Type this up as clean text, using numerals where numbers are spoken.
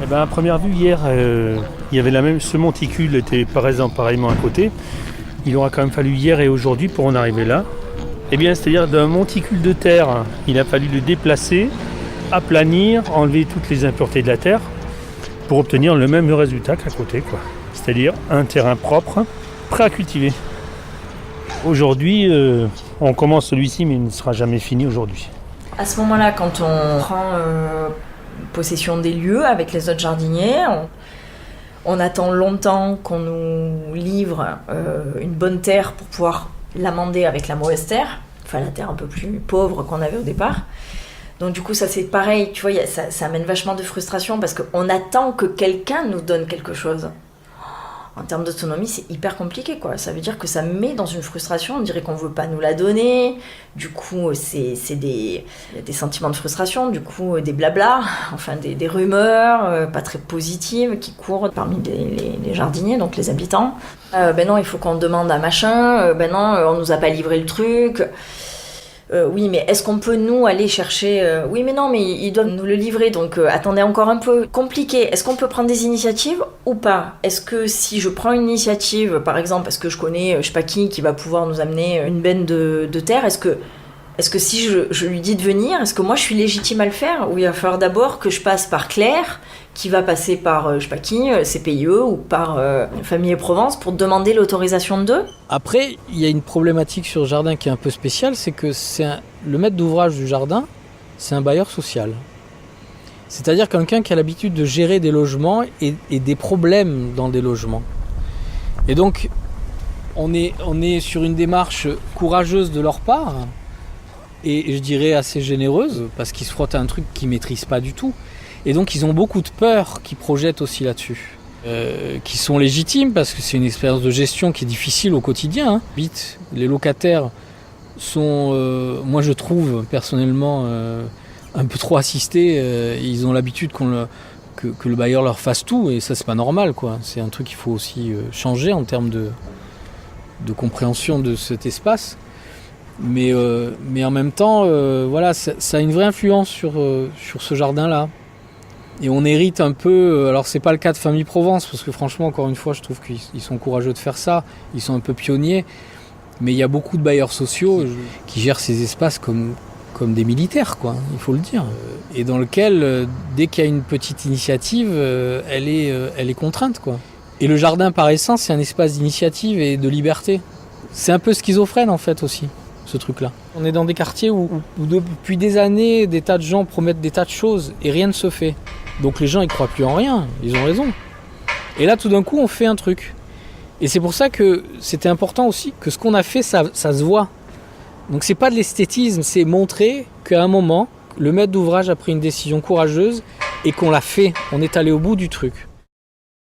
Eh ben, à première vue, hier, il y avait ce monticule était pareillement à côté. Il aura quand même fallu hier et aujourd'hui pour en arriver là. Eh bien, c'est-à-dire d'un monticule de terre, il a fallu le déplacer, aplanir, enlever toutes les impuretés de la terre pour obtenir le même résultat qu'à côté, quoi. C'est-à-dire un terrain propre, prêt à cultiver. Aujourd'hui, on commence celui-ci, mais il ne sera jamais fini aujourd'hui. À ce moment-là, quand on prend possession des lieux avec les autres jardiniers, on attend longtemps qu'on nous livre une bonne terre pour pouvoir l'amender avec la mauvaise terre, enfin la terre un peu plus pauvre qu'on avait au départ. Donc du coup ça c'est pareil, tu vois, ça amène vachement de frustration parce qu'on attend que quelqu'un nous donne quelque chose. En termes d'autonomie, c'est hyper compliqué, quoi. Ça veut dire que ça met dans une frustration, on dirait qu'on ne veut pas nous la donner. Du coup, c'est des sentiments de frustration, du coup, des blablas, enfin des rumeurs pas très positives qui courent parmi les jardiniers, donc les habitants. Ben non, il faut qu'on demande à machin, ben non, on nous a pas livré le truc. Oui, mais est-ce qu'on peut, nous, aller chercher... Oui, mais non, mais ils doivent nous le livrer, donc attendez encore un peu. Compliqué. Est-ce qu'on peut prendre des initiatives ou pas ? Est-ce que si je prends une initiative, par exemple, parce que je connais, je sais pas qui va pouvoir nous amener une benne de terre, est-ce que si je lui dis de venir, est-ce que moi je suis légitime à le faire ? Ou il va falloir d'abord que je passe par Claire, qui va passer par, je sais pas qui, CPIE ou par Famille et Provence pour demander l'autorisation d'eux ? Après, il y a une problématique sur le jardin qui est un peu spéciale, c'est que le maître d'ouvrage du jardin, c'est un bailleur social. C'est-à-dire quelqu'un qui a l'habitude de gérer des logements et des problèmes dans des logements. Et donc, on est sur une démarche courageuse de leur part, et je dirais assez généreuse, parce qu'ils se frottent à un truc qu'ils ne maîtrisent pas du tout. Et donc ils ont beaucoup de peurs qui projettent aussi là-dessus, qui sont légitimes parce que c'est une expérience de gestion qui est difficile au quotidien. Hein. Vite, les locataires sont, moi je trouve personnellement, un peu trop assistés. Ils ont l'habitude que le bailleur leur fasse tout et ça c'est pas normal, quoi. C'est un truc qu'il faut aussi changer en termes de compréhension de cet espace. Mais en même temps, voilà, ça a une vraie influence sur ce jardin-là. Et on hérite un peu, alors c'est pas le cas de Famille Provence, parce que franchement, encore une fois, je trouve qu'ils sont courageux de faire ça, ils sont un peu pionniers, mais il y a beaucoup de bailleurs sociaux qui gèrent ces espaces comme des militaires, quoi, il faut le dire. Et dans lequel, dès qu'il y a une petite initiative, elle est contrainte, quoi. Et le jardin, par essence, c'est un espace d'initiative et de liberté. C'est un peu schizophrène, en fait, aussi, ce truc-là. On est dans des quartiers où depuis des années, des tas de gens promettent des tas de choses et rien ne se fait. Donc les gens, ils croient plus en rien, ils ont raison. Et là, tout d'un coup, on fait un truc. Et c'est pour ça que c'était important aussi que ce qu'on a fait, ça se voit. Donc c'est pas de l'esthétisme, c'est montrer qu'à un moment, le maître d'ouvrage a pris une décision courageuse et qu'on l'a fait, on est allé au bout du truc.